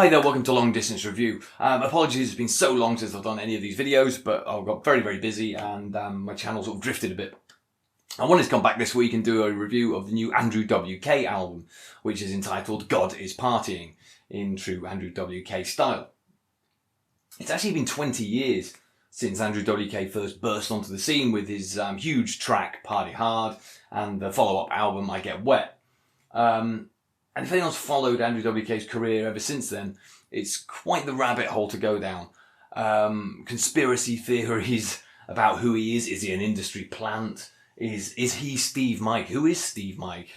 Hi there, welcome to Long Distance Review. Apologies, it's been so long since I've done any of these videos, but I got very busy and my channel sort of drifted a bit. I wanted to come back this week and do a review of the new andrewwk album, which is entitled God is Partying, in true andrewwk style. It's actually been 20 years since andrewwk first burst onto the scene with his huge track Party Hard and the follow-up album I Get Wet. And if anyone's followed andrewwk's career ever since then, it's quite the rabbit hole to go down. Conspiracy theories about who he is. Is he an industry plant? Is he Steve Mike? Who is Steve Mike?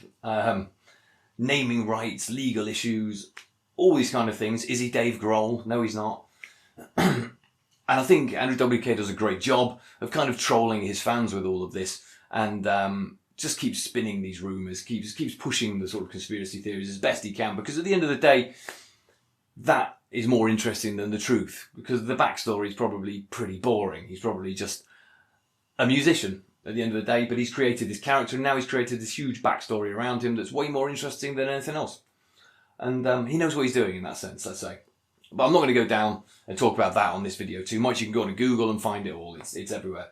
Naming rights, legal issues, all these kind of things. Is he Dave Grohl? No, he's not. And I think andrewwk does a great job of kind of trolling his fans with all of this, and just keeps spinning these rumours, keeps pushing the sort of conspiracy theories as best he can, because at the end of the day, that is more interesting than the truth, because the backstory is probably pretty boring. He's probably just a musician at the end of the day, but he's created this character, and now he's created this huge backstory around him that's way more interesting than anything else. And he knows what he's doing in that sense, let's say. But I'm not going to go down and talk about that on this video too much. You can go on Google and find it all. It's everywhere.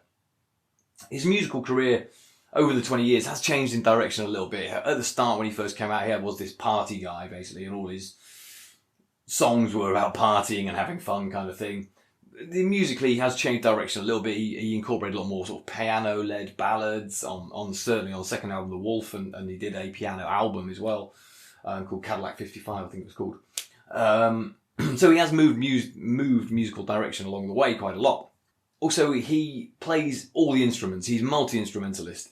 His musical career over the 20 years has changed in direction a little bit. At the start, when he first came out, he was this party guy, basically, and all his songs were about partying and having fun kind of thing. Musically, he has changed direction a little bit. He incorporated a lot more sort of piano-led ballads certainly on the second album, The Wolf, and he did a piano album as well, called Cadillac 55, I think it was called. So he has moved musical direction along the way quite a lot. Also, he plays all the instruments. He's multi-instrumentalist.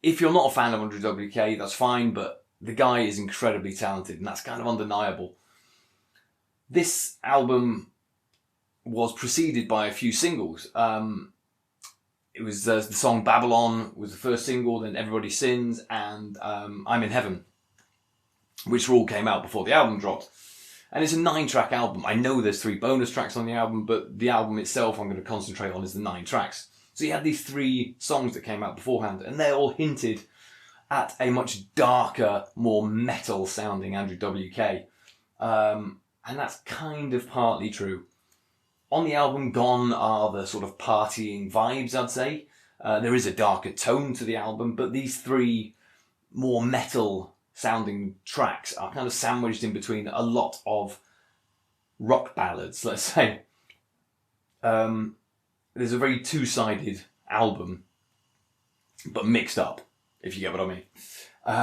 If you're not a fan of andrewwk, that's fine, but the guy is incredibly talented, and that's kind of undeniable. This album was preceded by a few singles. It was the song Babalon was the first single, then Everybody Sins, and I'm in Heaven, which all came out before the album dropped. And it's a 9-track album. I know there's 3 bonus tracks on the album, but the album itself I'm going to concentrate on is the 9 tracks. So you had these 3 songs that came out beforehand, and they all hinted at a much darker, more metal sounding andrewwk. And that's kind of partly true. On the album, gone are the sort of partying vibes, I'd say. There is a darker tone to the album, but these 3 more metal sounding tracks are kind of sandwiched in between a lot of rock ballads, let's say. There's a very two-sided album, but mixed up, if you get what I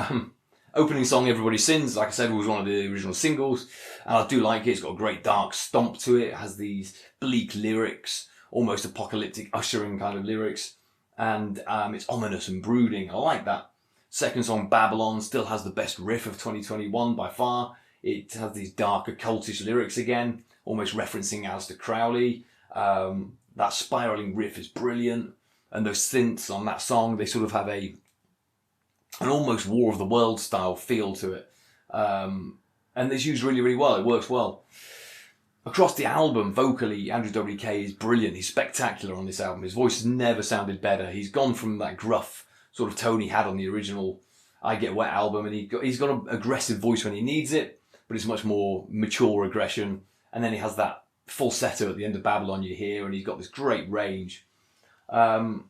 mean. Opening song, Everybody Sins, like I said, was one of the original singles, and I do like it. It's got a great dark stomp to it. It has these bleak lyrics, almost apocalyptic ushering kind of lyrics, and it's ominous and brooding. I like that. Second song, Babalon, still has the best riff of 2021 by far. It has these darker cultish lyrics again, almost referencing Aleister Crowley. That spiraling riff is brilliant, and those synths on that song, they sort of have an almost War of the World style feel to it. And it's used really well. It works well. Across the album, vocally, andrewwk is brilliant. He's spectacular on this album. His voice has never sounded better. He's gone from that gruff sort of tone he had on the original I Get Wet album, and he's got an aggressive voice when he needs it, but it's much more mature aggression. And then he has that falsetto at the end of Babalon you hear, and he's got this great range. The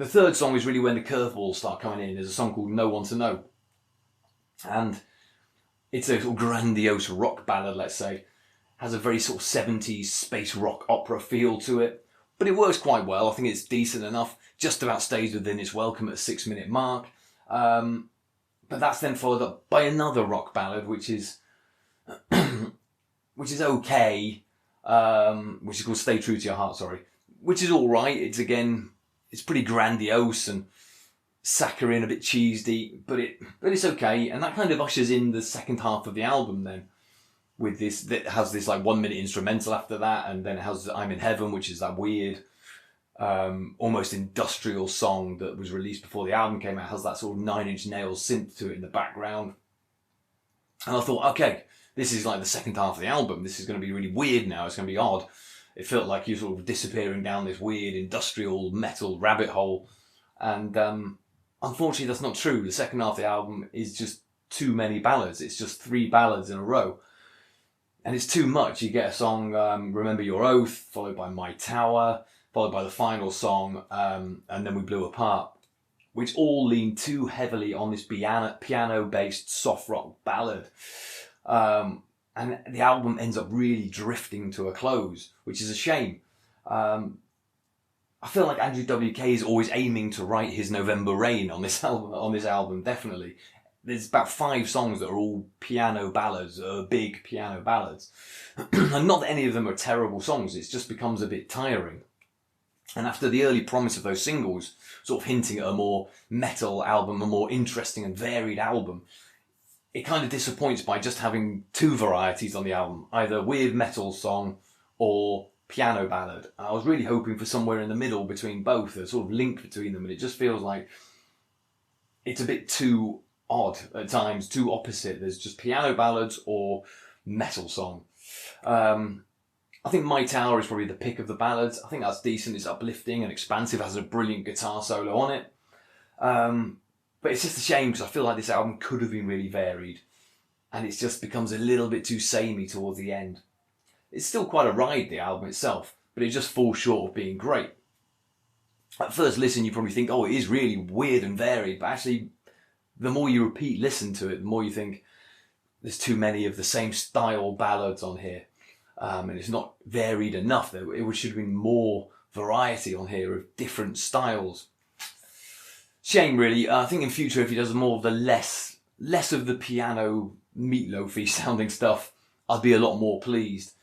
third song is really when the curveballs start coming in. There's a song called No One to Know, and it's a sort of grandiose rock ballad, let's say. Has a very sort of 70s space rock opera feel to it, but it works quite well. I think it's decent enough, just about stays within its welcome at the 6-minute mark. But that's then followed up by another rock ballad, which is okay, which is called Stay True to Your Heart, which is alright. It's pretty grandiose and saccharine, a bit cheesy, but it's okay. And that kind of ushers in the second half of the album then, with this, that has this like 1-minute instrumental after that, and then it has I'm in Heaven, which is that weird, almost industrial song that was released before the album came out. It has that sort of 9 Inch Nails synth to it in the background. And I thought, okay, this is like the second half of the album. This is going to be really weird now. It's going to be odd. It felt like you're sort of disappearing down this weird industrial metal rabbit hole. And unfortunately, that's not true. The second half of the album is just too many ballads. It's just 3 ballads in a row. And it's too much. You get a song, Remember Your Oath, followed by My Tower, followed by the final song, and Then We Blew Apart, which all lean too heavily on this piano-based soft rock ballad. And the album ends up really drifting to a close, which is a shame. I feel like Andrew WK is always aiming to write his November Rain on this album, definitely. There's about 5 songs that are all piano ballads, big piano ballads. And not that any of them are terrible songs, it just becomes a bit tiring. And after the early promise of those singles, sort of hinting at a more metal album, a more interesting and varied album, it kind of disappoints by just having 2 varieties on the album, either weird metal song or piano ballad. And I was really hoping for somewhere in the middle between both, a sort of link between them, and it just feels like it's a bit too odd at times, too opposite. There's just piano ballads or metal song. I think My Tower is probably the pick of the ballads. I think that's decent, it's uplifting and expansive, has a brilliant guitar solo on it. But it's just a shame because I feel like this album could have been really varied, and it just becomes a little bit too samey towards the end. It's still quite a ride, the album itself, but it just falls short of being great. At first listen, you probably think, oh, it is really weird and varied, but actually, the more you listen to it, the more you think there's too many of the same style ballads on here, and it's not varied enough. It should have been more variety on here of different styles. Shame, really. I think in future, if he does more of the less of the piano meatloafy sounding stuff, I'd be a lot more pleased.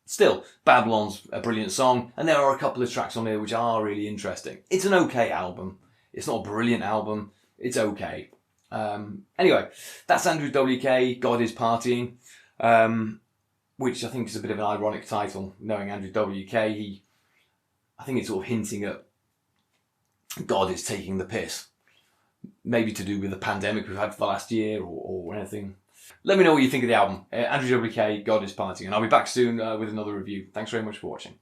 Still, Babylon's a brilliant song, and there are a couple of tracks on here which are really interesting. It's an okay album. It's not a brilliant album. It's okay. Anyway, that's Andrew WK, God Is Partying, which I think is a bit of an ironic title, knowing Andrew WK. I think it's sort of hinting at God is taking the piss. Maybe to do with the pandemic we've had for the last year or anything. Let me know what you think of the album. Andrew WK, God Is Partying. And I'll be back soon with another review. Thanks very much for watching.